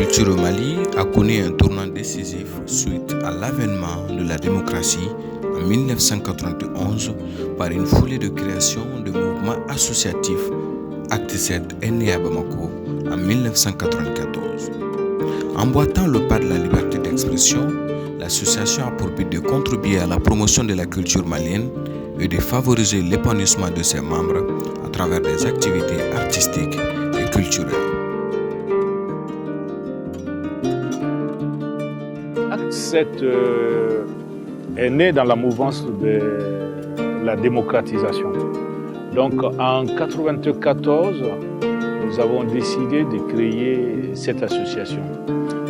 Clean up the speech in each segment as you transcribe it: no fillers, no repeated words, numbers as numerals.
culture au Mali a connu un tournant décisif suite à l'avènement de la démocratie en 1991 par une foulée de création de mouvements associatifs. Acte 7 est né à Bamako en 1994. Emboîtant le pas de la liberté d'expression, l'association a pour but de contribuer à la promotion de la culture malienne et de favoriser l'épanouissement de ses membres à travers des activités artistiques et culturelles. Acte 7 est né dans la mouvance de la démocratisation. Donc en 1994, nous avons décidé de créer cette association.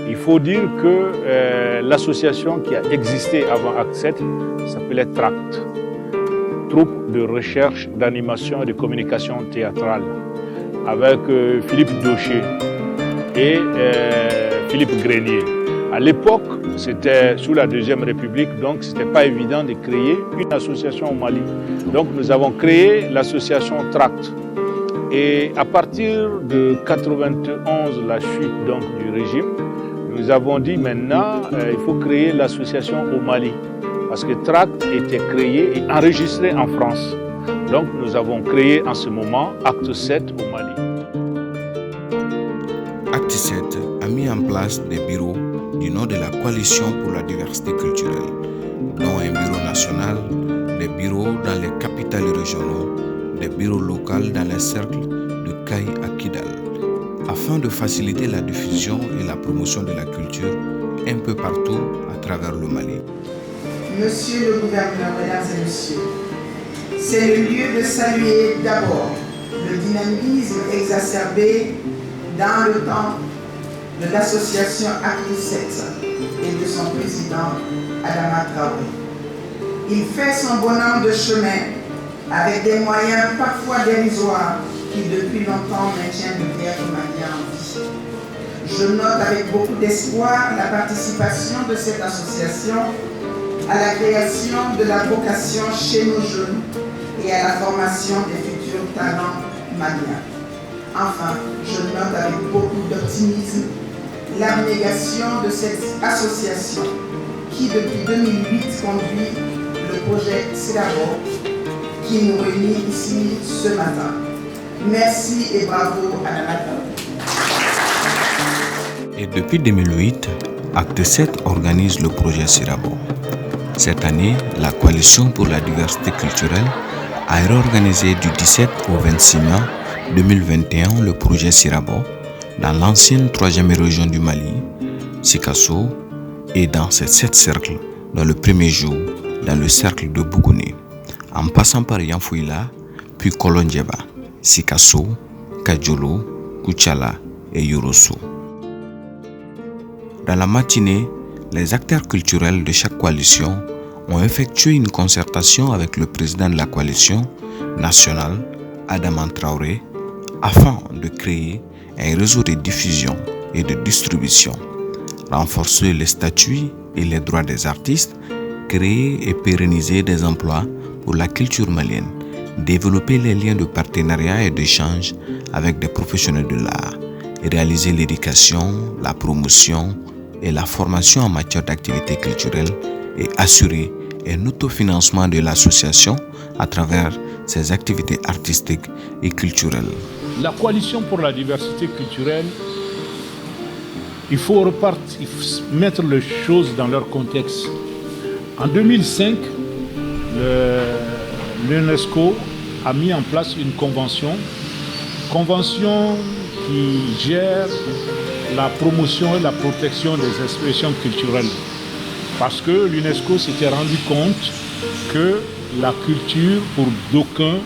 Il faut dire que l'association qui a existé avant Acte 7 s'appelait TRACT, Troupe de recherche, d'animation et de communication théâtrale, avec Philippe Daucher et Philippe Grenier. À l'époque, c'était sous la Deuxième République, donc ce n'était pas évident de créer une association au Mali. Donc nous avons créé l'association TRACT. Et à partir de 1991, la chute donc, du régime, nous avons dit maintenant il faut créer l'association au Mali. Parce que TRACT était créé et enregistré en France. Donc nous avons créé en ce moment Acte 7 au Mali. Acte 7 a mis en place des bureaux du nom de la Coalition pour la diversité culturelle, dont un bureau national, des bureaux dans les capitales régionaux, des bureaux locaux dans les cercles de Kaï à Kidal, afin de faciliter la diffusion et la promotion de la culture un peu partout à travers le Mali. Monsieur le gouverneur, mesdames et messieurs, c'est le lieu de saluer d'abord le dynamisme exacerbé dans le temps de l'association Acte 7 et de son président Adama Traoré. Il fait son bonhomme de chemin avec des moyens parfois dérisoires qui depuis longtemps maintiennent le théâtre malien en vie. Je note avec beaucoup d'espoir la participation de cette association à la création de la vocation chez nos jeunes et à la formation des futurs talents maliens. Enfin, je note avec beaucoup d'optimisme l'abnégation de cette association qui, depuis 2008, conduit le projet CEDABO qui nous réunit ici ce matin. Merci et bravo à la Madame. Et depuis 2008, Acte 7 organise le projet CEDABO. Cette année, la Coalition pour la diversité culturelle a réorganisé du 17 au 26 mai 2021 le projet CEDABO dans l'ancienne 3e région du Mali, Sikasso, et dans ces 7 cercles, dans le premier jour, dans le cercle de Bougouni, en passant par Yanfouila, puis Kolondjeba, Sikasso, Kadjolo, Kouchala et Yorosso. Dans la matinée, les acteurs culturels de chaque coalition ont effectué une concertation avec le président de la coalition nationale, Adama Traoré, afin de créer un réseau de diffusion et de distribution, renforcer les statuts et les droits des artistes, créer et pérenniser des emplois pour la culture malienne, développer les liens de partenariat et d'échange avec des professionnels de l'art, et réaliser l'éducation, la promotion et la formation en matière d'activités culturelles et assurer un autofinancement de l'association à travers ses activités artistiques et culturelles. La coalition pour la diversité culturelle, il faut mettre les choses dans leur contexte. En 2005, l'UNESCO a mis en place une convention qui gère la promotion et la protection des expressions culturelles. Parce que l'UNESCO s'était rendu compte que la culture, pour d'aucuns,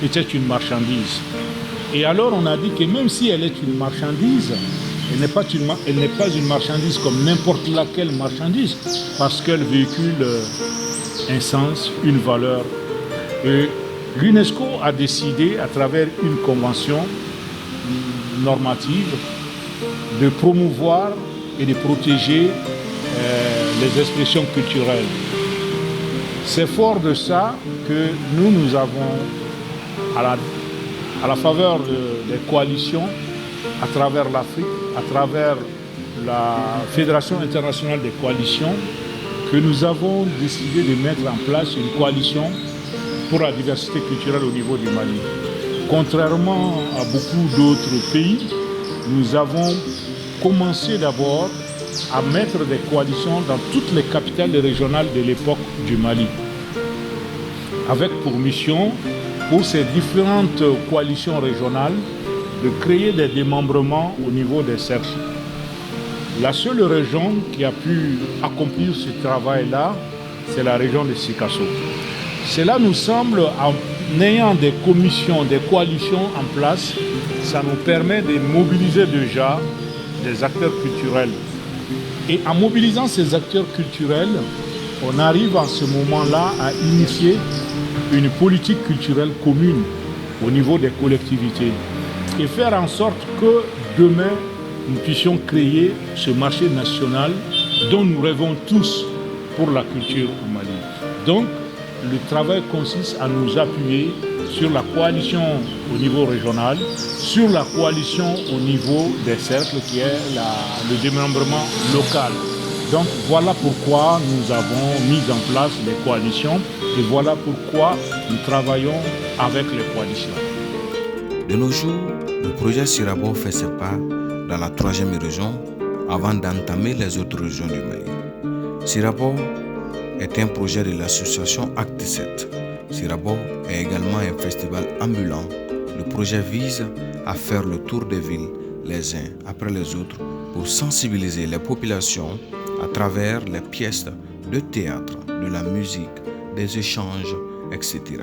était une marchandise. Et alors on a dit que même si elle est une marchandise, elle n'est pas une marchandise comme n'importe laquelle marchandise, parce qu'elle véhicule un sens, une valeur. Et l'UNESCO a décidé, à travers une convention normative, de promouvoir et de protéger les expressions culturelles. C'est fort de ça que nous avons, à la faveur des coalitions, à travers l'Afrique, à travers la Fédération internationale des coalitions que nous avons décidé de mettre en place une coalition pour la diversité culturelle au niveau du Mali. Contrairement à beaucoup d'autres pays, nous avons commencé d'abord à mettre des coalitions dans toutes les capitales régionales de l'époque du Mali, avec pour mission, pour ces différentes coalitions régionales, de créer des démembrements au niveau des cercles. La seule région qui a pu accomplir ce travail-là, c'est la région de Sikasso. Cela nous semble, en ayant des commissions, des coalitions en place, ça nous permet de mobiliser déjà des acteurs culturels. Et en mobilisant ces acteurs culturels, on arrive en ce moment-là à initier une politique culturelle commune au niveau des collectivités et faire en sorte que demain, nous puissions créer ce marché national dont nous rêvons tous pour la culture au Mali. Donc, le travail consiste à nous appuyer sur la coalition au niveau régional, sur la coalition au niveau des cercles qui est le démembrement local. Donc voilà pourquoi nous avons mis en place les coalitions et voilà pourquoi nous travaillons avec les coalitions. De nos jours, le projet Sirabo fait ses pas dans la 3e région avant d'entamer les autres régions du Mali. Sirabo est un projet de l'association Acte 7. Sirabo est également un festival ambulant. Le projet vise à faire le tour des villes les uns après les autres pour sensibiliser les populations à travers les pièces de théâtre, de la musique, des échanges, etc.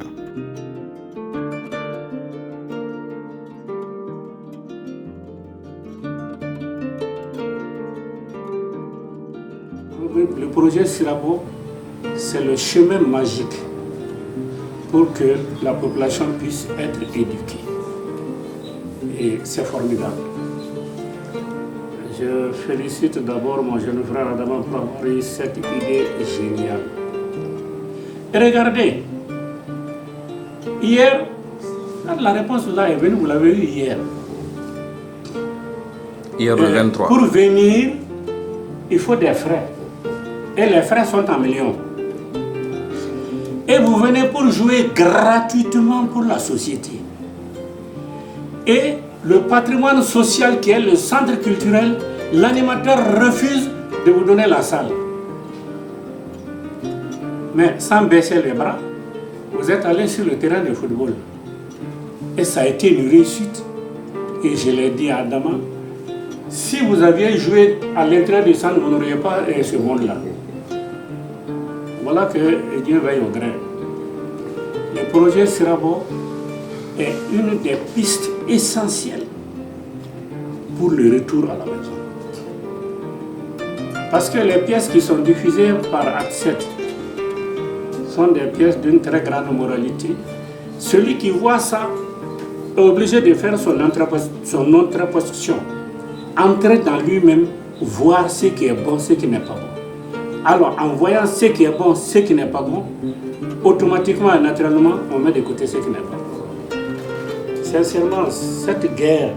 Le projet Sirabo, c'est le chemin magique pour que la population puisse être éduquée. Et c'est formidable. Je félicite d'abord mon jeune frère Adama pour avoir eu cette idée géniale. Et regardez, hier, quand la réponse là est venue, vous l'avez eu hier. Hier le 23. Pour venir, il faut des frais. Et les frais sont en millions. Et vous venez pour jouer gratuitement pour la société. Et le patrimoine social qui est le centre culturel, l'animateur refuse de vous donner la salle. Mais sans baisser les bras, vous êtes allé sur le terrain de football. Et ça a été une réussite. Et je l'ai dit à Adama, si vous aviez joué à l'intérieur du centre, vous n'auriez pas ce monde-là. Voilà que Dieu veille au grain. Le projet Sirabo est une des pistes essentielles pour le retour à la maison. Parce que les pièces qui sont diffusées par Acte 7 sont des pièces d'une très grande moralité. Celui qui voit ça est obligé de faire son introspection, entrer dans lui-même, voir ce qui est bon, ce qui n'est pas bon. Alors, en voyant ce qui est bon, ce qui n'est pas bon, automatiquement et naturellement, on met de côté ce qui n'est pas bon. Sincèrement, cette guerre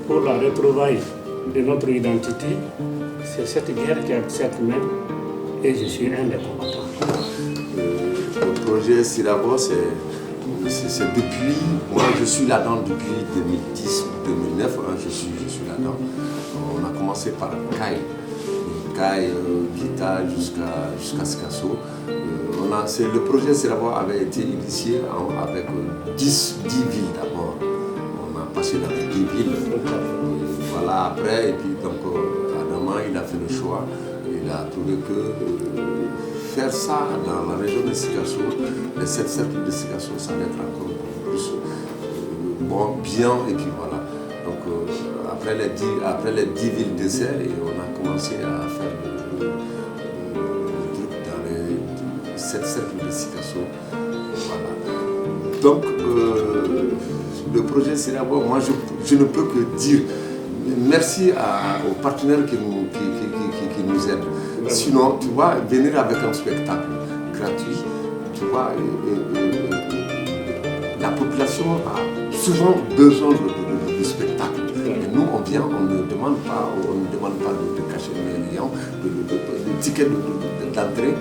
pour la retrouvaille de notre identité, c'est cette guerre qui a cette main et je suis un des combattants. Le projet Sirabo, c'est depuis, moi je suis là-dedans depuis 2010-2009, je suis là-dedans. On a commencé par Caille, Guita jusqu'à Sikasso. Le projet Sirabo avait été initié avec 10 villes d'abord. On a passé dans les 10 villes. Voilà, après, et puis donc Adama, il a fait le choix. Il a trouvé que faire ça dans la région de Sikasso, les 7 cercles de Sikasso, ça va être encore plus bon, bien, et puis voilà. Donc après les 10 villes d'essai, on a commencé à faire le truc dans les 7 cercles de Sikasso. Voilà. Donc le projet Sirabo, moi je ne peux que dire merci aux partenaires qui nous aident. Sinon, tu vois, venir avec un spectacle gratuit, tu vois, la population a souvent besoin de spectacle. Et nous, on vient, on ne demande pas de cachet de ticket d'entrée.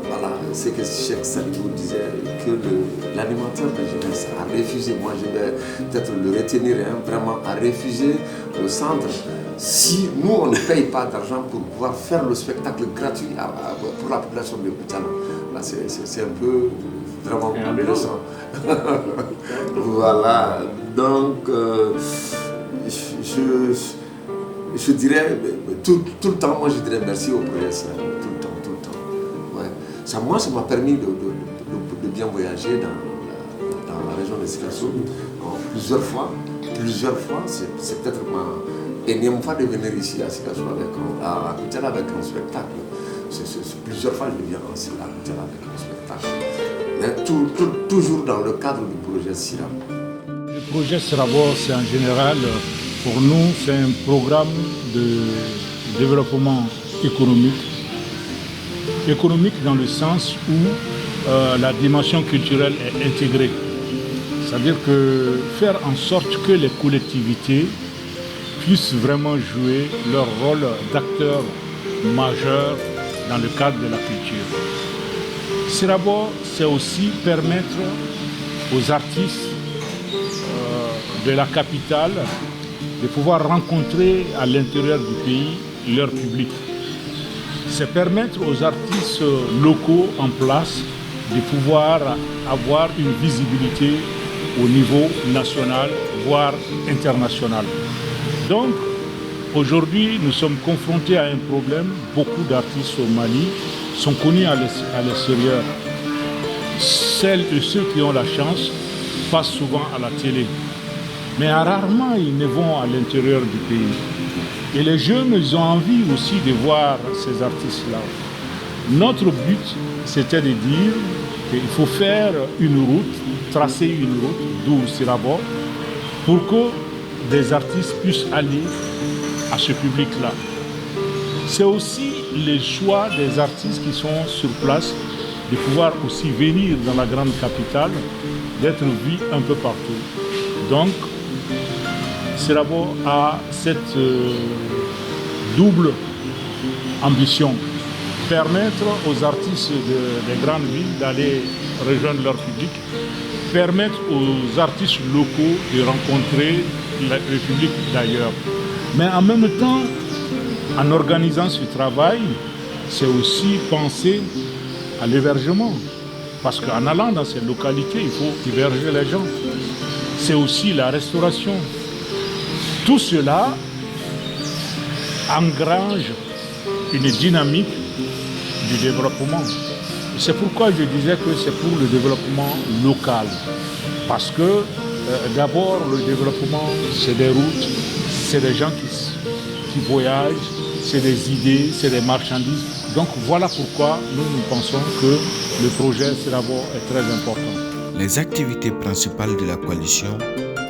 Voilà, c'est que Cheikh Sadibou disait que l'animateur de jeunesse a refusé, moi je vais peut-être le retenir, vraiment a refusé le centre. Si nous on ne paye pas d'argent pour pouvoir faire le spectacle gratuit pour la population de Koutiana, là c'est un peu vraiment intéressant. Voilà, donc je dirais tout le temps, moi je dirais merci au projet Siram, tout le temps. Ouais. Ça m'a permis de bien voyager dans la région de Sikasso plusieurs fois, c'est peut-être ma énième fois de venir ici à Sikasso à Koutiana avec un spectacle. Plusieurs fois je viens aussi à Koutiana avec un spectacle. Mais toujours dans le cadre du projet Siram. Le projet Sirabo, c'est en général, pour nous, c'est un programme de développement économique. Économique dans le sens où la dimension culturelle est intégrée. C'est-à-dire que faire en sorte que les collectivités puissent vraiment jouer leur rôle d'acteurs majeurs dans le cadre de la culture. Sirabo, c'est aussi permettre aux artistes de la capitale de pouvoir rencontrer à l'intérieur du pays leur public. C'est permettre aux artistes locaux en place de pouvoir avoir une visibilité au niveau national, voire international. Donc, aujourd'hui, nous sommes confrontés à un problème. Beaucoup d'artistes au Mali sont connus à l'extérieur. Celles et ceux qui ont la chance passent souvent à la télé. Mais rarement ils ne vont à l'intérieur du pays. Et les jeunes, ils ont envie aussi de voir ces artistes-là. Notre but, c'était de dire qu'il faut faire une route, tracer une route, d'où Sirabo, pour que des artistes puissent aller à ce public-là. C'est aussi le choix des artistes qui sont sur place de pouvoir aussi venir dans la grande capitale, d'être vus un peu partout. Donc, Sirabo a cette double ambition, permettre aux artistes des grandes villes d'aller rejoindre leur public, permettre aux artistes locaux de rencontrer le public d'ailleurs. Mais en même temps, en organisant ce travail, c'est aussi penser à l'hébergement. Parce qu'en allant dans ces localités, il faut héberger les gens. C'est aussi la restauration. Tout cela engrange une dynamique du développement. C'est pourquoi je disais que c'est pour le développement local. Parce que d'abord, le développement, c'est des routes, c'est des gens qui voyagent, c'est des idées, c'est des marchandises. Donc voilà pourquoi nous pensons que le projet Sirabo est très important. Les activités principales de la coalition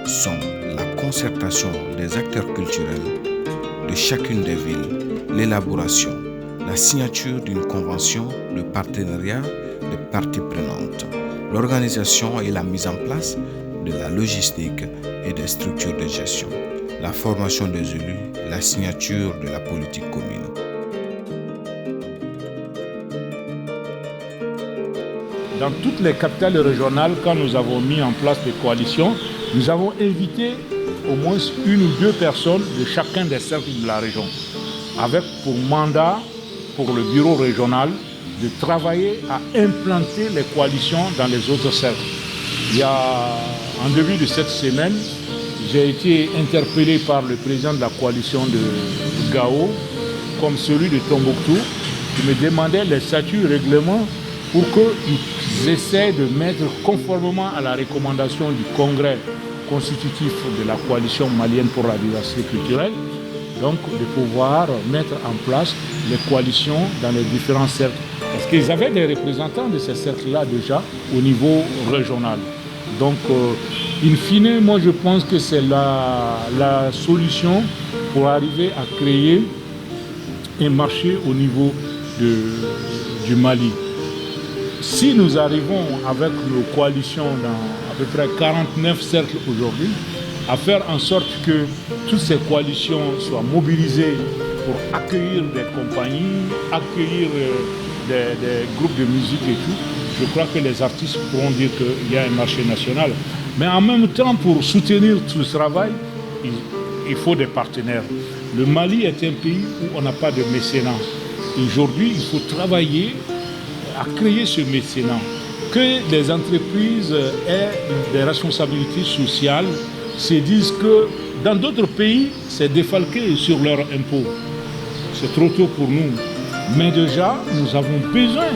sont la concertation des acteurs culturels de chacune des villes, l'élaboration, la signature d'une convention de partenariat des parties prenantes, l'organisation et la mise en place de la logistique et des structures de gestion, la formation des élus, la signature de la politique commune. Dans toutes les capitales régionales, quand nous avons mis en place des coalitions, nous avons invité au moins une ou deux personnes de chacun des cercles de la région, avec pour mandat, pour le bureau régional, de travailler à implanter les coalitions dans les autres cercles. En début de cette semaine, j'ai été interpellé par le président de la coalition de Gao, comme celui de Tombouctou, qui me demandait les statuts règlements pour qu'ils essaient de mettre conformément à la recommandation du congrès constitutif de la coalition malienne pour la diversité culturelle, donc de pouvoir mettre en place les coalitions dans les différents cercles. Parce qu'ils avaient des représentants de ces cercles-là déjà au niveau régional. Donc, in fine, moi je pense que c'est la solution pour arriver à créer un marché au niveau du Mali. Si nous arrivons avec nos coalitions dans à peu près 49 cercles aujourd'hui, à faire en sorte que toutes ces coalitions soient mobilisées pour accueillir des compagnies, accueillir des groupes de musique et tout. Je crois que les artistes pourront dire qu'il y a un marché national. Mais en même temps, pour soutenir tout ce travail, il faut des partenaires. Le Mali est un pays où on n'a pas de mécénat. Aujourd'hui, il faut travailler à créer ce mécénat. Que les entreprises aient des responsabilités sociales, se disent que dans d'autres pays, c'est défalqué sur leurs impôts. C'est trop tôt pour nous. Mais déjà, nous avons besoin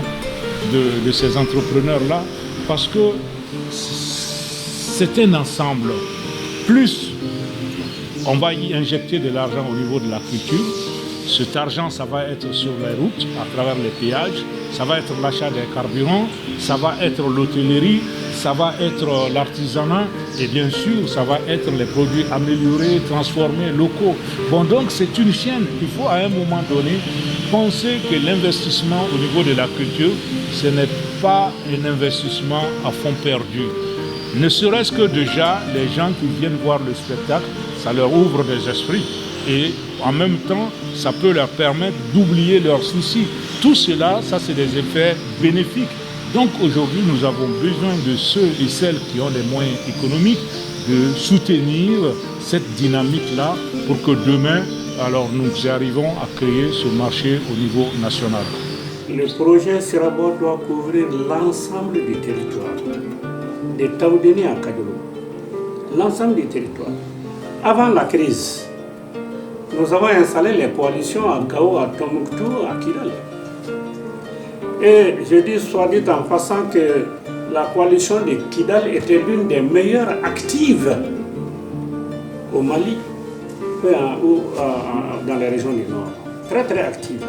de ces entrepreneurs-là parce que c'est un ensemble. Plus on va y injecter de l'argent au niveau de la culture, cet argent, ça va être sur les routes, à travers les péages, ça va être l'achat des carburants, ça va être l'hôtellerie, ça va être l'artisanat et bien sûr, ça va être les produits améliorés, transformés, locaux. Bon, donc c'est une chaîne. Il faut à un moment donné penser que l'investissement au niveau de la culture, ce n'est pas un investissement à fond perdu. Ne serait-ce que déjà, les gens qui viennent voir le spectacle, ça leur ouvre des esprits. Et en même temps, ça peut leur permettre d'oublier leurs soucis. Tout cela, ça c'est des effets bénéfiques. Donc aujourd'hui, nous avons besoin de ceux et celles qui ont les moyens économiques de soutenir cette dynamique-là pour que demain, alors nous arrivons à créer ce marché au niveau national. Le projet Sirabo doit couvrir l'ensemble du territoire, de Taoudéni à Kadjoulou, l'ensemble du territoire. Avant la crise, nous avons installé les coalitions à Gao, à Tombouctou, à Kidal. Et je dis, soit dit en passant, que la coalition de Kidal était l'une des meilleures actives au Mali, dans les régions du Nord. Très très active.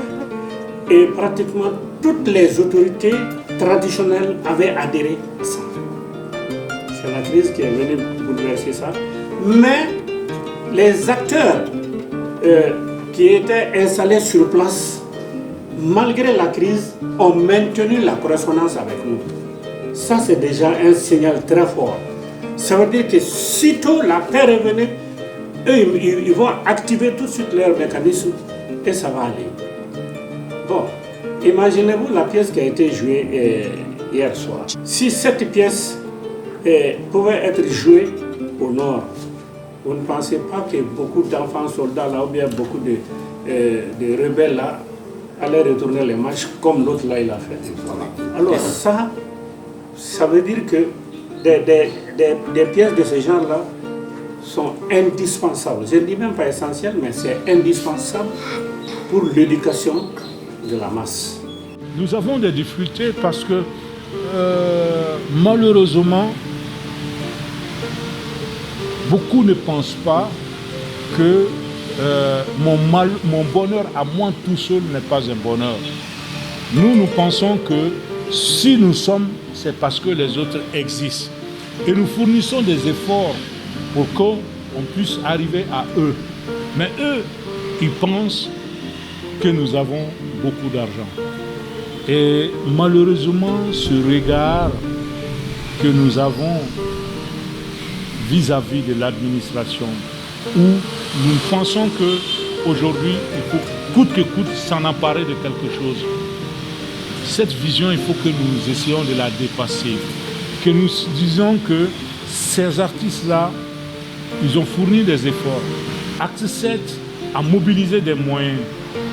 Et pratiquement toutes les autorités traditionnelles avaient adhéré à ça. C'est la crise qui est venue bouleverser ça. Mais les acteurs qui étaient installés sur place, malgré la crise, ont maintenu la correspondance avec nous. Ça, c'est déjà un signal très fort. Ça veut dire que sitôt la paix revenue, eux, ils vont activer tout de suite leurs mécanismes et ça va aller. Bon, imaginez-vous la pièce qui a été jouée hier soir. Si cette pièce pouvait être jouée au nord, vous ne pensez pas que beaucoup d'enfants soldats là, ou bien beaucoup de rebelles là, allaient retourner les matchs comme l'autre là il a fait. Alors ça veut dire que des pièces de ce genre là sont indispensables. Je ne dis même pas essentielles, mais c'est indispensable pour l'éducation de la masse. Nous avons des difficultés parce que malheureusement, beaucoup ne pensent pas que mon bonheur à moi tout seul n'est pas un bonheur. Nous pensons que si nous sommes, c'est parce que les autres existent. Et nous fournissons des efforts pour qu'on puisse arriver à eux. Mais eux, ils pensent que nous avons beaucoup d'argent. Et malheureusement, ce regard que nous avons vis-à-vis de l'administration, où nous pensons qu'aujourd'hui, il faut coûte que coûte s'en emparer de quelque chose. Cette vision, il faut que nous essayions de la dépasser. Que nous disons que ces artistes-là, ils ont fourni des efforts. Acte 7 a mobilisé des moyens.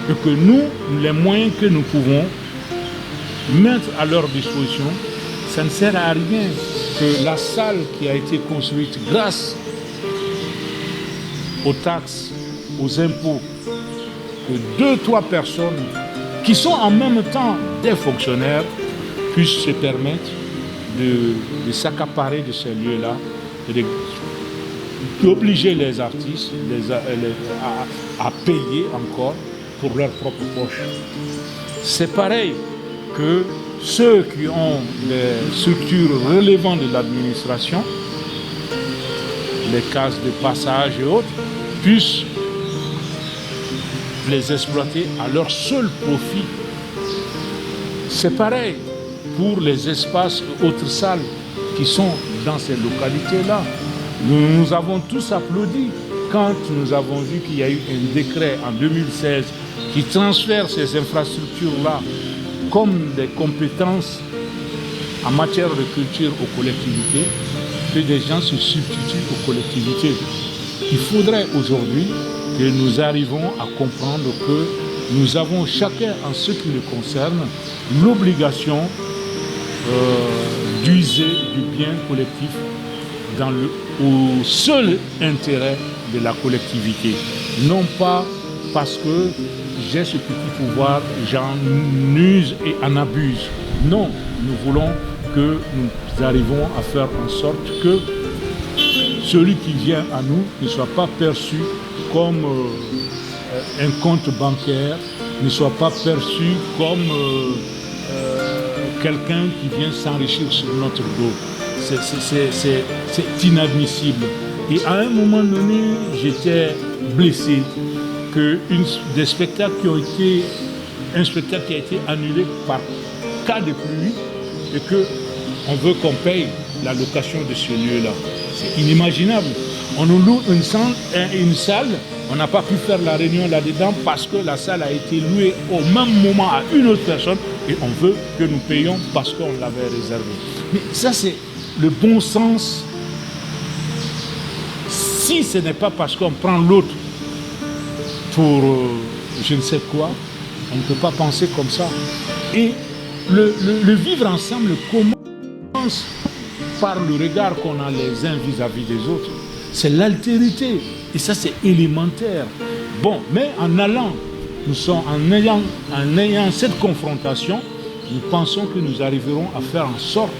Et que nous, les moyens que nous pouvons mettre à leur disposition, ça ne sert à rien que la salle qui a été construite grâce aux taxes, aux impôts, que 2-3 personnes qui sont en même temps des fonctionnaires puissent se permettre de s'accaparer de ces lieux-là et d'obliger les artistes à payer encore pour leur propre poche. C'est pareil que ceux qui ont des structures relevant de l'administration, les cases de passage et autres, puissent les exploiter à leur seul profit. C'est pareil pour les espaces et autres salles qui sont dans ces localités-là. Nous avons tous applaudi quand nous avons vu qu'il y a eu un décret en 2016 qui transfère ces infrastructures-là comme des compétences en matière de culture aux collectivités, que des gens se substituent aux collectivités. Il faudrait aujourd'hui que nous arrivions à comprendre que nous avons chacun, en ce qui le concerne, l'obligation d'user du bien collectif au seul intérêt de la collectivité. Non pas parce que j'ai ce petit pouvoir, j'en use et en abuse. Non, nous voulons que nous arrivons à faire en sorte que celui qui vient à nous ne soit pas perçu comme un compte bancaire, ne soit pas perçu comme quelqu'un qui vient s'enrichir sur notre dos. C'est inadmissible. Et à un moment donné, j'étais blessé que un spectacle qui a été annulé par cas de pluie et qu'on veut qu'on paye la location de ce lieu-là. C'est inimaginable. On nous loue une salle, on n'a pas pu faire la réunion là-dedans parce que la salle a été louée au même moment à une autre personne et on veut que nous payions parce qu'on l'avait réservé. Mais ça, c'est le bon sens. Si ce n'est pas parce qu'on prend l'autre pour je ne sais quoi, on ne peut pas penser comme ça. Et le vivre ensemble commence par le regard qu'on a les uns vis-à-vis des autres. C'est l'altérité. Et ça, c'est élémentaire. Bon, mais en ayant cette confrontation, nous pensons que nous arriverons à faire en sorte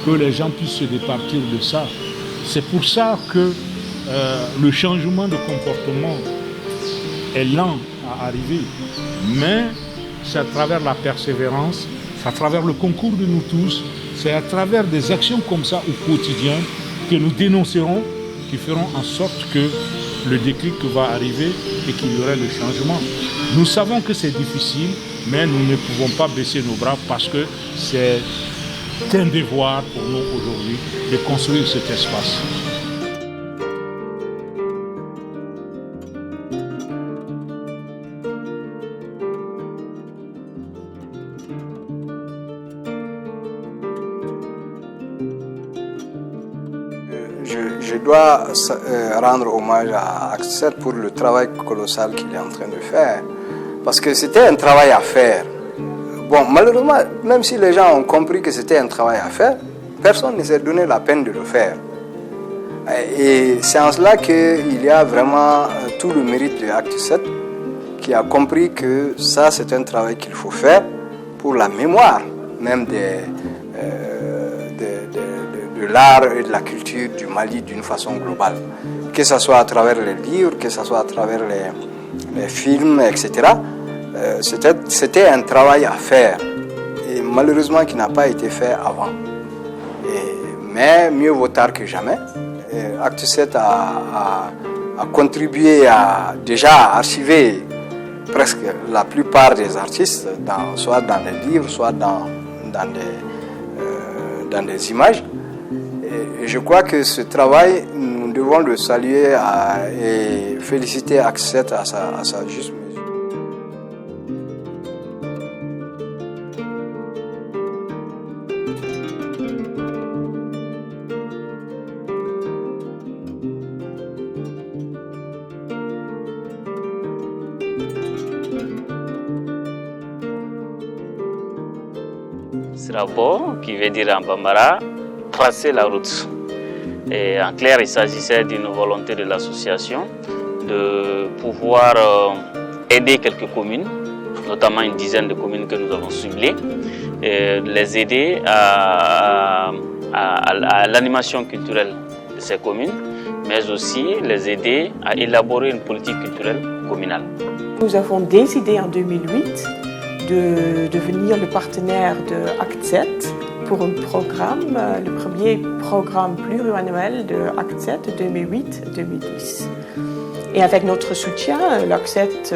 que les gens puissent se départir de ça. C'est pour ça que le changement de comportement est lent à arriver. Mais c'est à travers la persévérance, c'est à travers le concours de nous tous, c'est à travers des actions comme ça au quotidien que nous dénoncerons, qui feront en sorte que le déclic va arriver et qu'il y aura le changement. Nous savons que c'est difficile, mais nous ne pouvons pas baisser nos bras parce que c'est un devoir pour nous aujourd'hui de construire cet espace. Je dois rendre hommage à Acte 7 pour le travail colossal qu'il est en train de faire. Parce que c'était un travail à faire. Bon, malheureusement, même si les gens ont compris que c'était un travail à faire, personne ne s'est donné la peine de le faire. Et c'est en cela qu'il y a vraiment tout le mérite de Acte 7, qui a compris que ça, c'est un travail qu'il faut faire pour la mémoire, même de l'art et de la culture du Mali d'une façon globale. Que ce soit à travers les livres, que ce soit à travers les films, etc. C'était un travail à faire, et malheureusement qui n'a pas été fait avant. Mais mieux vaut tard que jamais. Acte 7 a contribué à déjà archiver presque la plupart des artistes, soit dans les livres, soit dans des images. Et je crois que ce travail, nous devons le saluer et féliciter Acte 7 à sa juste mesure. Srabo, qui veut dire en Bambara, tracer la route. Et en clair, il s'agissait d'une volonté de l'association de pouvoir aider quelques communes, notamment une dizaine de communes que nous avons ciblées, et les aider à l'animation culturelle de ces communes, mais aussi les aider à élaborer une politique culturelle communale. Nous avons décidé en 2008 de devenir le partenaire de Acte 7 pour un programme, le premier programme pluriannuel de Acte 7 2008-2010. Et avec notre soutien, l'Acte 7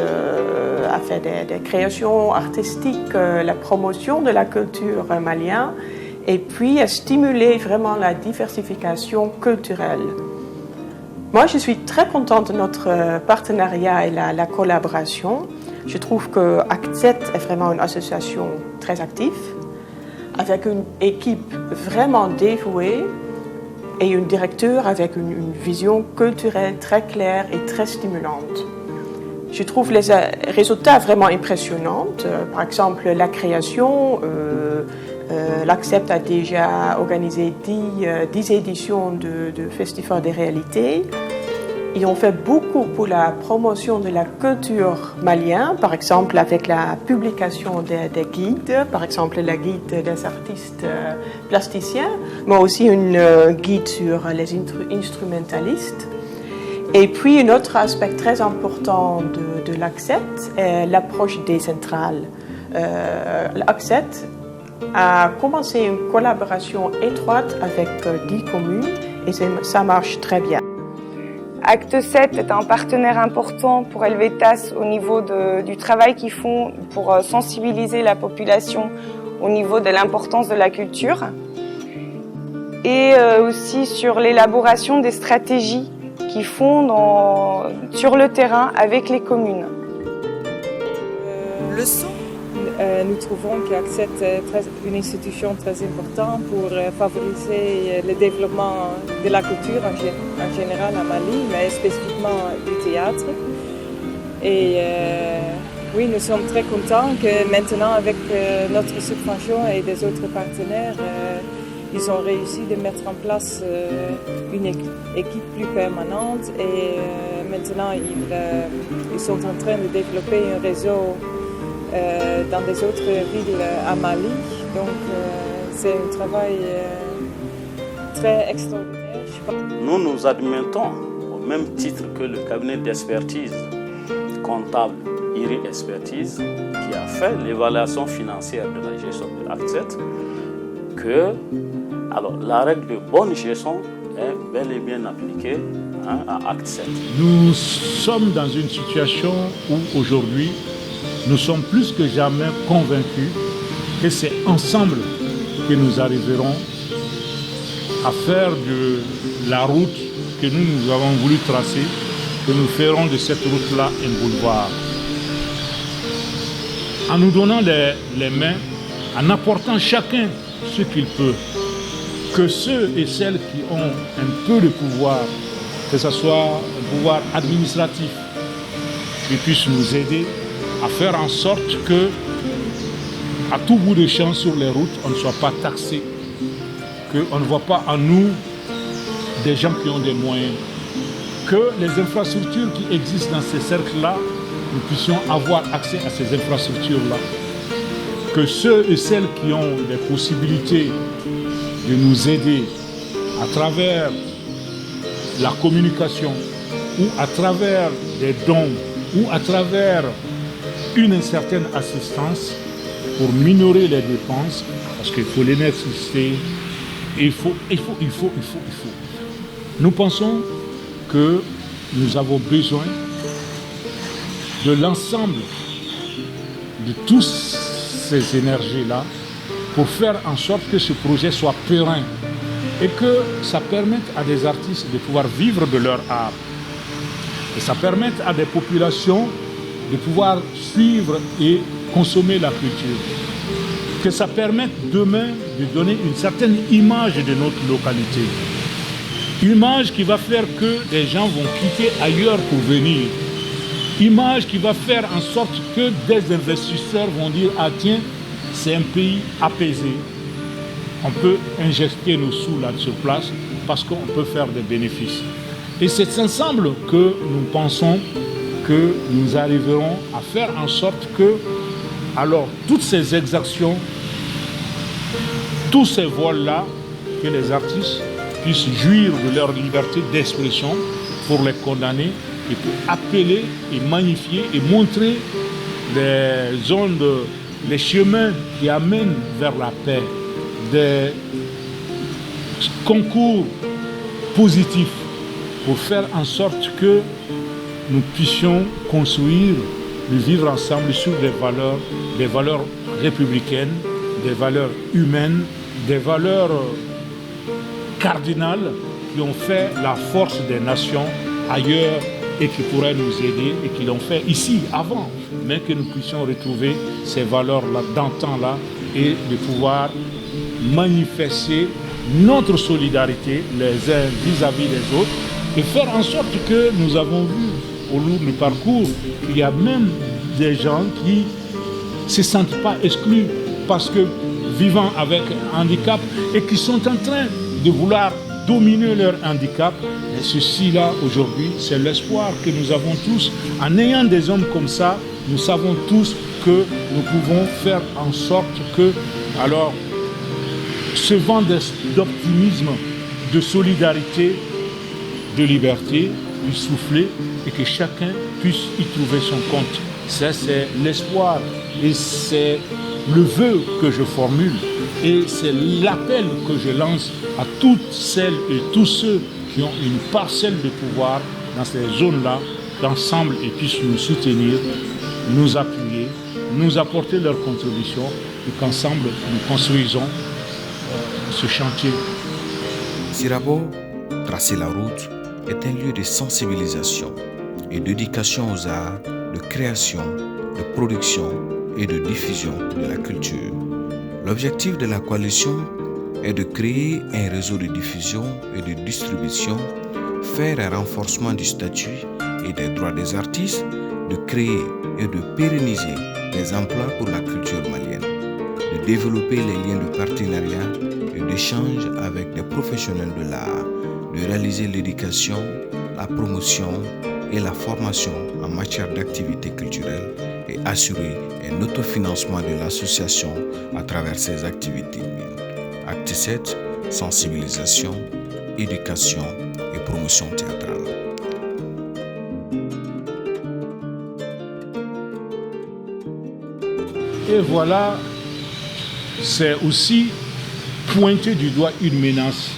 a fait des créations artistiques, la promotion de la culture malienne, et puis a stimulé vraiment la diversification culturelle Moi, je suis très contente de notre partenariat et la collaboration. Je trouve que ACT7 est vraiment une association très active, avec une équipe vraiment dévouée et un directeur avec une vision culturelle très claire et très stimulante. Je trouve les résultats vraiment impressionnants. Par exemple, la création, l'ACT7 a déjà organisé 10 éditions de Festival des réalités. Ils ont fait beaucoup pour la promotion de la culture malienne, par exemple avec la publication des guides, par exemple la guide des artistes plasticiens, mais aussi une guide sur les instrumentalistes. Et puis un autre aspect très important de l'ACT7 est l'approche décentrale. L'ACT7 a commencé une collaboration étroite avec 10 communes et ça marche très bien. ACT7 est un partenaire important pour Helvetas au niveau du travail qu'ils font pour sensibiliser la population au niveau de l'importance de la culture et aussi sur l'élaboration des stratégies qu'ils font sur le terrain avec les communes. Le son. Nous trouvons qu'ACT7 est une institution très importante pour favoriser le développement de la culture en général à Mali, mais spécifiquement du théâtre. Et oui, nous sommes très contents que maintenant, avec notre subvention et des autres partenaires, ils ont réussi de mettre en place une équipe plus permanente et maintenant ils sont en train de développer un réseau dans des autres villes à Mali. Donc c'est un travail très extraordinaire. Nous admettons, au même titre que le cabinet d'expertise comptable IRI Expertise, qui a fait l'évaluation financière de la gestion de l'ACT7, que la règle de bonne gestion est bel et bien appliquée à ACT7. Nous sommes dans une situation où aujourd'hui, nous sommes plus que jamais convaincus que c'est ensemble que nous arriverons à faire de la route que nous avons voulu tracer, que nous ferons de cette route-là un boulevard. En nous donnant les mains, en apportant chacun ce qu'il peut, que ceux et celles qui ont un peu de pouvoir, que ce soit un pouvoir administratif, qui puissent nous aider à faire en sorte que, à tout bout de champ sur les routes, on ne soit pas taxé, qu'on ne voit pas en nous des gens qui ont des moyens, que les infrastructures qui existent dans ces cercles-là, nous puissions avoir accès à ces infrastructures-là, que ceux et celles qui ont des possibilités de nous aider à travers la communication ou à travers des dons ou à travers une certaine assistance pour minorer les dépenses, parce qu'il faut l'électricité, il faut. Nous pensons que nous avons besoin de l'ensemble de toutes ces énergies-là pour faire en sorte que ce projet soit périn et que ça permette à des artistes de pouvoir vivre de leur art. Et ça permette à des populations de pouvoir suivre et consommer la culture. Que ça permette demain de donner une certaine image de notre localité. Image qui va faire que des gens vont quitter ailleurs pour venir. Image qui va faire en sorte que des investisseurs vont dire « Ah tiens, c'est un pays apaisé. On peut injecter nos sous là sur place parce qu'on peut faire des bénéfices. » Et c'est ensemble que nous pensons que nous arriverons à faire en sorte que, alors, toutes ces exactions, tous ces vols-là, que les artistes puissent jouir de leur liberté d'expression pour les condamner et pour appeler et magnifier et montrer les zones, les chemins qui amènent vers la paix, des concours positifs pour faire en sorte que nous puissions construire, le vivre ensemble sur des valeurs républicaines, des valeurs humaines, des valeurs cardinales qui ont fait la force des nations ailleurs et qui pourraient nous aider et qui l'ont fait ici avant, mais que nous puissions retrouver ces valeurs-là d'antan-là et de pouvoir manifester notre solidarité les uns vis-à-vis des autres et faire en sorte que nous avons vu au long du parcours qu'il y a même des gens qui ne se sentent pas exclus parce que vivant avec un handicap et qui sont en train de vouloir dominer leur handicap. Et ceci-là, aujourd'hui, c'est l'espoir que nous avons tous. En ayant des hommes comme ça, nous savons tous que nous pouvons faire en sorte que, alors, ce vent d'optimisme, de solidarité, de liberté, puisse souffler et que chacun puisse y trouver son compte. Ça, c'est l'espoir et c'est le vœu que je formule et c'est l'appel que je lance à toutes celles et tous ceux qui ont une parcelle de pouvoir dans ces zones-là, qu'ensemble ils puissent nous soutenir, nous appuyer, nous apporter leur contribution et qu'ensemble nous construisons ce chantier. Sirabo, tracer la route, est un lieu de sensibilisation et d'éducation aux arts, de création, de production et de diffusion de la culture. L'objectif de la coalition est de créer un réseau de diffusion et de distribution, faire un renforcement du statut et des droits des artistes, de créer et de pérenniser des emplois pour la culture malienne, de développer les liens de partenariat et d'échange avec des professionnels de l'art, de réaliser l'éducation, la promotion et la formation en matière d'activités culturelles et assurer un autofinancement de l'association à travers ses activités. Acte 7, sensibilisation, éducation et promotion théâtrale. Et voilà, c'est aussi pointer du doigt une menace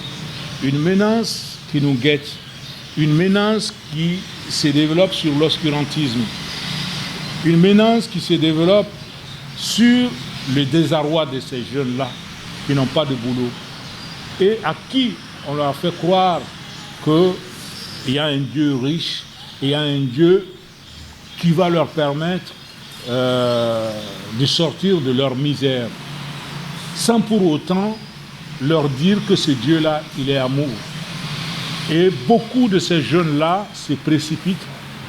qui nous guette, une menace qui se développe sur l'obscurantisme, une menace qui se développe sur le désarroi de ces jeunes-là qui n'ont pas de boulot et à qui on leur fait croire qu'il y a un Dieu riche, il y a un Dieu qui va leur permettre de sortir de leur misère, sans pour autant leur dire que ce Dieu-là, il est amour. Et beaucoup de ces jeunes-là se précipitent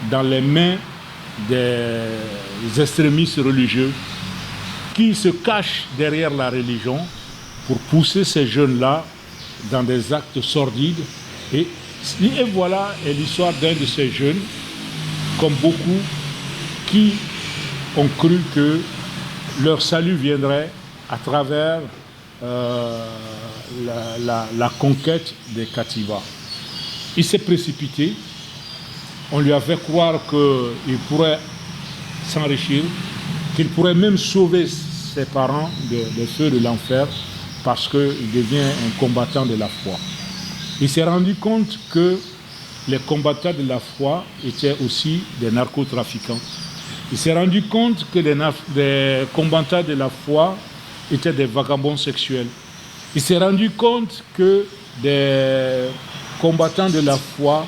dans les mains des extrémistes religieux qui se cachent derrière la religion pour pousser ces jeunes-là dans des actes sordides. Et voilà l'histoire d'un de ces jeunes, comme beaucoup, qui ont cru que leur salut viendrait à travers la conquête des Kativa. Il s'est précipité, on lui a fait croire qu'il pourrait s'enrichir, qu'il pourrait même sauver ses parents des feux de l'enfer parce qu'il devient un combattant de la foi. Il s'est rendu compte que les combattants de la foi étaient aussi des narcotrafiquants. Il s'est rendu compte que les combattants de la foi étaient des vagabonds sexuels. Il s'est rendu compte que des combattants de la foi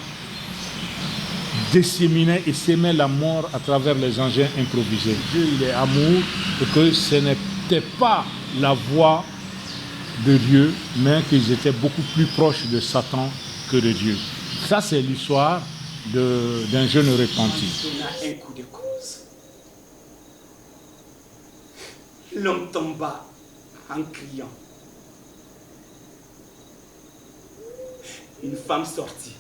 disséminaient et semaient la mort à travers les engins improvisés. Dieu, il est amour et que ce n'était pas la voie de Dieu, mais qu'ils étaient beaucoup plus proches de Satan que de Dieu. Ça, c'est l'histoire d'un jeune repenti. Un coup de cause. L'homme tomba en criant. Une femme sortit.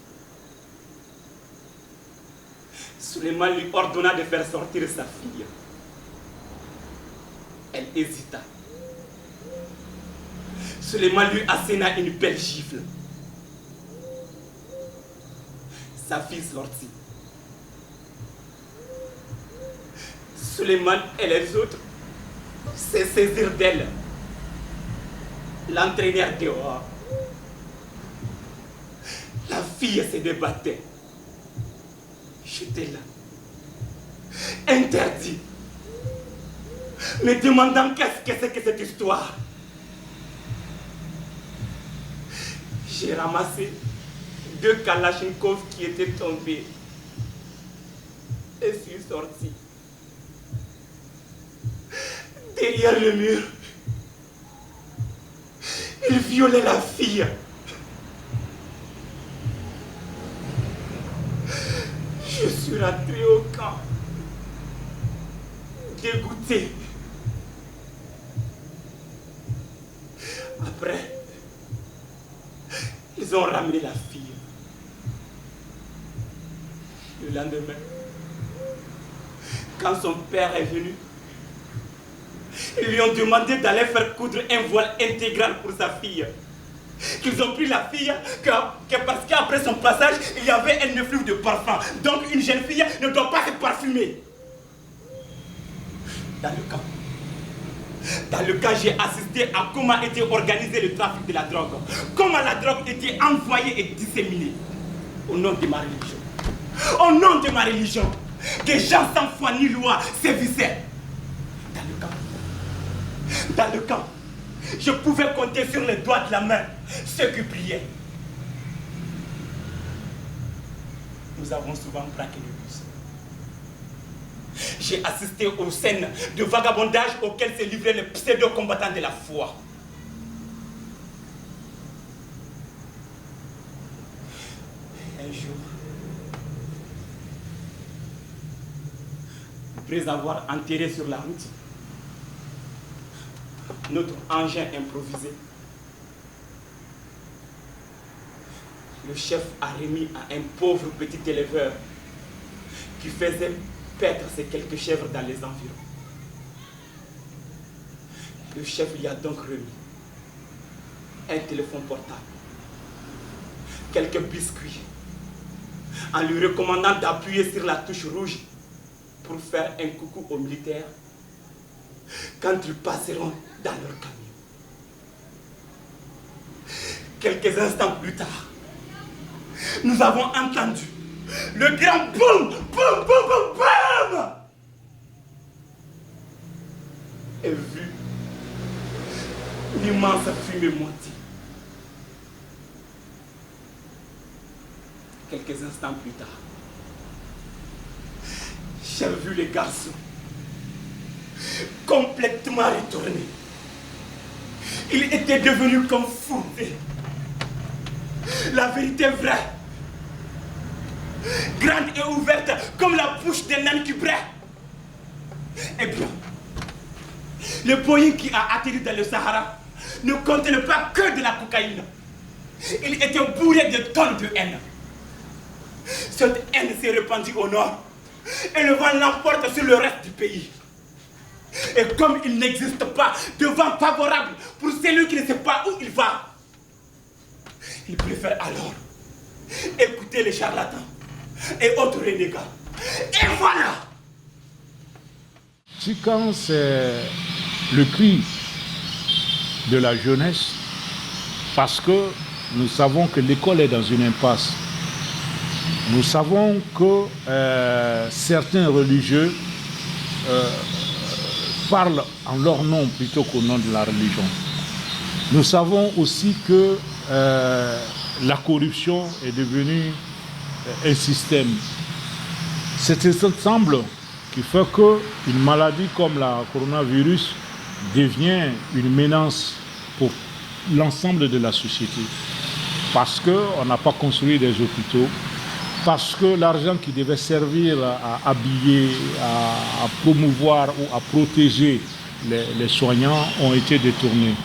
Suleiman lui ordonna de faire sortir sa fille. Elle hésita. Suleiman lui assena une belle gifle. Sa fille sortit. Suleiman et les autres se saisirent d'elle, l'entraînèrent dehors. La fille se débattait. J'étais là, interdit, me demandant qu'est-ce que c'est que cette histoire. J'ai ramassé 2 Kalachnikov qui étaient tombés. Et je suis sorti. Derrière le mur, il violait la fille. Je suis rentré au camp, dégoûté. Après, ils ont ramené la fille. Le lendemain, quand son père est venu, ils lui ont demandé d'aller faire coudre un voile intégral pour sa fille. Qu'ils ont pris la fille parce qu'après son passage, il y avait un effluve de parfum. Donc une jeune fille ne doit pas se parfumer. Dans le cas, j'ai assisté à comment était organisé le trafic de la drogue. Comment la drogue était envoyée et disséminée. Au nom de ma religion. Au nom de ma religion. Des gens sans foi ni loi sévissaient. Dans le camp, je pouvais compter sur les doigts de la main ceux qui priaient. Nous avons souvent braqué le bus. J'ai assisté aux scènes de vagabondage auxquelles se livraient les pseudo-combattants de la foi. Un jour, après avoir enterré sur la route notre engin improvisé, le chef a remis à un pauvre petit éleveur qui faisait paître ses quelques chèvres dans les environs. Le chef lui a donc remis un téléphone portable, quelques biscuits, en lui recommandant d'appuyer sur la touche rouge pour faire un coucou aux militaires quand ils passeront dans leur camion. Quelques instants plus tard, nous avons entendu le grand boum, boum, boum, boum, boum, et vu l'immense fumée monter. Quelques instants plus tard, j'ai vu les garçons complètement retournés. Ils étaient devenus comme fourrés. La vérité vraie, grande et ouverte comme la bouche d'un âne qui braie. Eh bien, le Boeing qui a atterri dans le Sahara ne contenait pas que de la cocaïne. Il était bourré de tonnes de haine. Cette haine s'est répandue au nord et le vent l'emporte sur le reste du pays. Et comme il n'existe pas de vent favorable pour celui qui ne sait pas où il va, il préfère alors écouter les charlatans et autres renégats. Et voilà! Tikan, c'est le cri de la jeunesse parce que nous savons que l'école est dans une impasse. Nous savons que certains religieux parlent en leur nom plutôt qu'au nom de la religion. Nous savons aussi que la corruption est devenue un système. C'est cet ensemble qui fait qu'une maladie comme la coronavirus devient une menace pour l'ensemble de la société. Parce qu'on n'a pas construit des hôpitaux, parce que l'argent qui devait servir à habiller, à promouvoir ou à protéger les soignants ont été détournés.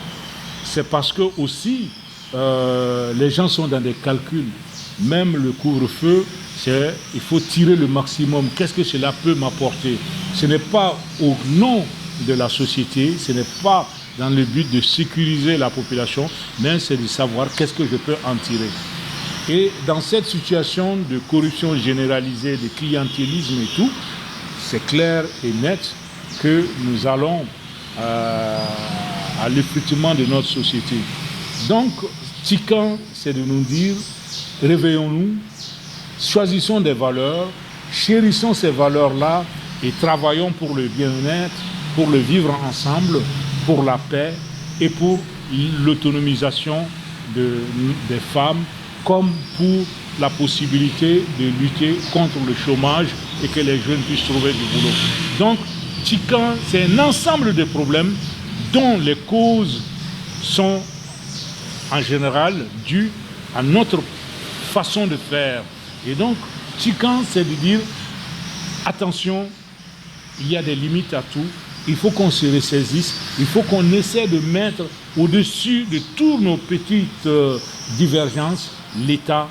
C'est parce que aussi les gens sont dans des calculs. Même le couvre-feu, il faut tirer le maximum. Qu'est-ce que cela peut m'apporter? Ce n'est pas au nom de la société, ce n'est pas dans le but de sécuriser la population, mais c'est de savoir qu'est-ce que je peux en tirer. Et dans cette situation de corruption généralisée, de clientélisme et tout, c'est clair et net que nous allons à l'effritement de notre société. Donc, Tikan, c'est de nous dire, réveillons-nous, choisissons des valeurs, chérissons ces valeurs-là et travaillons pour le bien-être, pour le vivre ensemble, pour la paix et pour l'autonomisation des femmes comme pour la possibilité de lutter contre le chômage et que les jeunes puissent trouver du boulot. Donc, Tikan, c'est un ensemble de problèmes dont les causes sont en général dues à notre façon de faire. Et donc, Tikan, c'est de dire, attention, il y a des limites à tout, il faut qu'on se ressaisisse, il faut qu'on essaie de mettre au-dessus de toutes nos petites divergences l'État,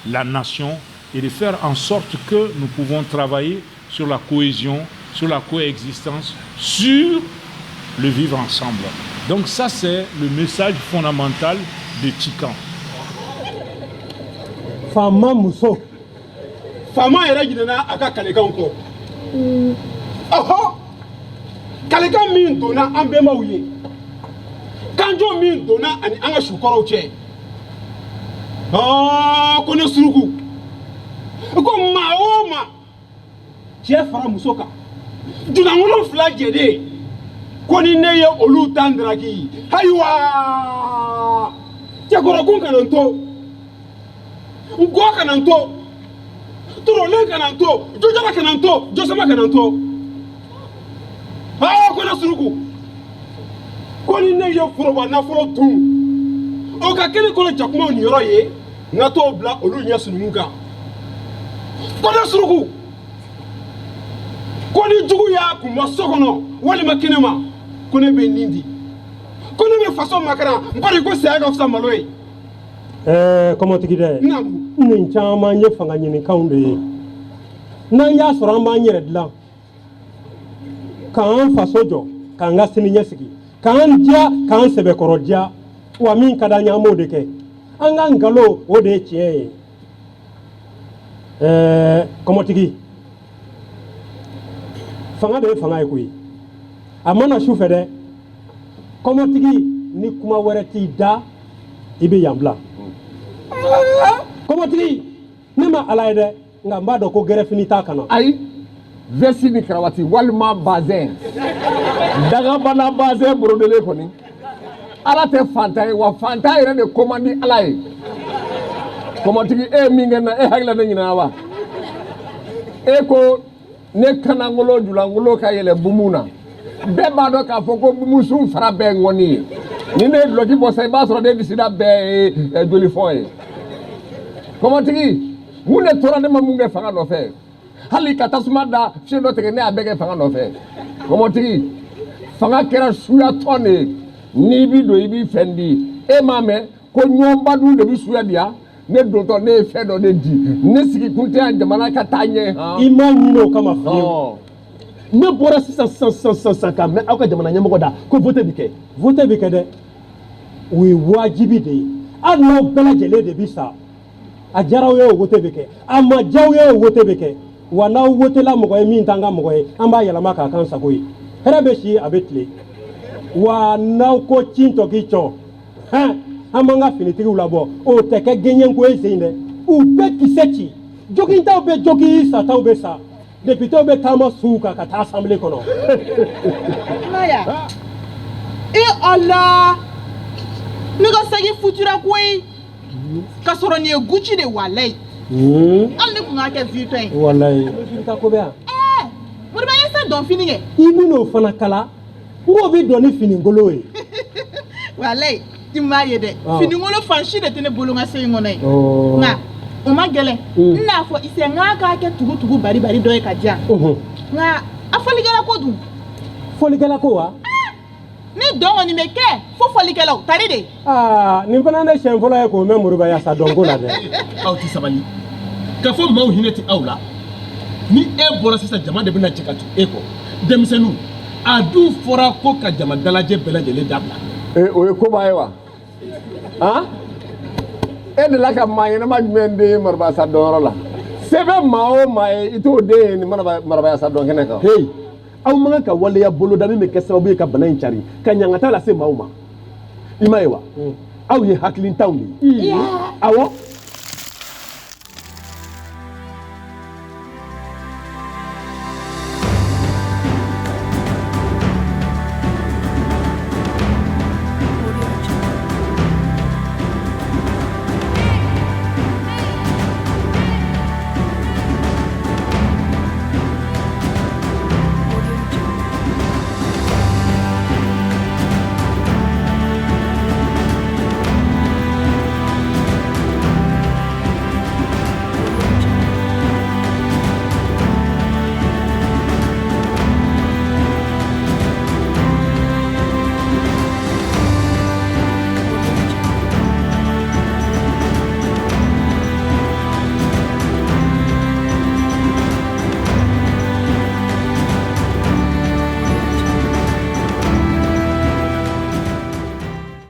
la nation, et de faire en sorte que nous pouvons travailler sur la cohésion, sur la coexistence, sur le vivre ensemble. Donc ça, c'est le message fondamental de Tikan. Fama muso. Fama era jidana aka kalekan ko. Oho! Kalekan min donna an bɛnbaw ye. Kanjo min donna ani an ka sukɔrɔw cɛ. Ko ne suruku. Ko maa o maa cɛ fara muso kan. Dunan fila jɛden. Ko ni ne ye olu tan daraki. Ayiwa! Cɛkɔrɔkun kana n to. Ngɔ kana n to. Torolen kana n to. Jojala kana n to. Josama kana n to. Ko ne suruku. Ko ni ne ye foroba nafolo dun. O ka kɛnɛ kɔnɔ jakumaw ni yɔrɔ ye. N ka t'o bila olu ɲɛ sunumun kan. Ko ne suruku. Ko ni jugu y'a kunbɔ so kɔnɔ walima kɛnɛ ma. Ko ne bɛ nin di. Ko ne bɛ faso makaran. N kɔni ko saya ka fisa malo ye. Kɔmɔtigi dɛ. Nin caman ye fanga ɲinikanw de ye. N'an y'a sɔrɔ an b'an yɛrɛ dilan. K'an faso jɔ, k'an ka sini ɲɛsigi, k'an diya, k'an sɛbɛkɔrɔ diya, wa min ka d'an ye an b'o de kɛ. An ka nkalon o de ye tiɲɛ ye. Kɔmɔtigi, fanga de ye fanga ye koyi. A mana su fɛ dɛ, kɔmɔtigi ni kuma wɛrɛ t'i da, i bɛ yan bila. Kɔmɔtigi, ne ma ala ye dɛ, nka n b'a dɔn ko gɛrɛfini t'a kana. Ayi. Vesti ni karawati walima bazin dagabana bazin brodele kɔni ala tɛ fantan ye wa fantan yɛrɛ de komandi ala ye kɔmɔtigi e min kɛ na e hakilila ne ɲinana wa e ko ne kanangolo julangolo ka yɛlɛ bumu na bɛɛ b'a dɔn k'a fɔ ko bumusun fara bɛɛ ŋɔni ye ni ne ye duloki bɔ sa i b'a sɔrɔ ne disida bɛɛ ye jolifɔn ye kɔmɔtigi mun de tora ne ma mun kɛ fanga nɔfɛ hali ka tasuma da fiɲɛ dɔ tigɛ ne y'a bɛɛ kɛ fanga nɔfɛ kɔmɔtigi fanga kɛra suya tɔn de ye n'i bi don i b'i fɛn di e m'a mɛn ko ɲɔgɔnba dun de bɛ suya di yan ne dontɔ ne ye fɛn dɔ de di ne sigi kun tɛ yan jamana ka taa ɲɛ. I m'a ɲini o kama fiyewu. Ne bɔra sisan ka mɛn aw ka jamana ɲɛmɔgɔ da ko vote bɛ kɛ. Vote bɛ kɛ dɛ o ye wajibi de ye hali n'aw bɛɛ lajɛlen de bi sa a diyara aw ye o vote bɛ kɛ a ma diya aw ye o vote bɛ kɛ. Wa n'aw wotela mɔgɔ ye min t'an ka mɔgɔ ye an b'a yɛlɛma k'a k'an sago ye hɛrɛ bɛ si a bɛ tile wa n'aw ko ci tɔ k'i cɔn an b'an ka finitigiw labɔ o tɛ kɛ gɛɲɛko ye sen dɛ u bɛ kisɛ ci jogintaw bɛ jogi sataw bɛ sa depitew bɛ taama suw kan ka taa asanbile kɔnɔ. Maya Allah ne ka segin futura koyi ka sɔrɔ nin ye Gucci de walayi. Hali ne kun ka kɛ vitɔ ye. Walayi. Ka ko bɛ yan. Moriba ye sa dɔn fini kɛ. I bɛn'o fana kala n k'o bɛ dɔn ni finigolo ye. Walayi i m'a ye dɛ finigolo fan si de tɛ ne bolo n ka se in kɔnɔ ye. Nka o ma gɛlɛn n n'a fɔ Ise n k'a k'a kɛ tugu bari dɔ ye ka diya. Nka a fɔlikɛla ko dun. Fɔlikɛla ko wa. Ni dɔn kɔni bɛ kɛ fo fɔlikɛlaw tari de. Nin fana ne siɲɛ fɔlɔ ye k'o mɛn Moriba Yasa dɔnko la dɛ. Aw ti sabali. K'a fɔ maaw hinɛ tɛ aw la ni e bɔra sisan jama de bɛna cɛ ka tugu e kɔ denmisɛnninw a dun fɔra ko ka jama dalajɛ bɛɛ lajɛlen dabila. O ye koba ye wa e de la ka maa ɲɛnama jumɛn den ye Moriba Yasa dɔnyɔrɔ la se bɛ maa o maa ye i t'o den ye nin Moriba Yasa dɔn kɛnɛ kan. Hey aw man kan ka waleya boloda min bɛ kɛ sababu ye ka bana in cari ka ɲangata lase maaw ma i m'a ye wa aw ye hakilintaw de ye awɔ.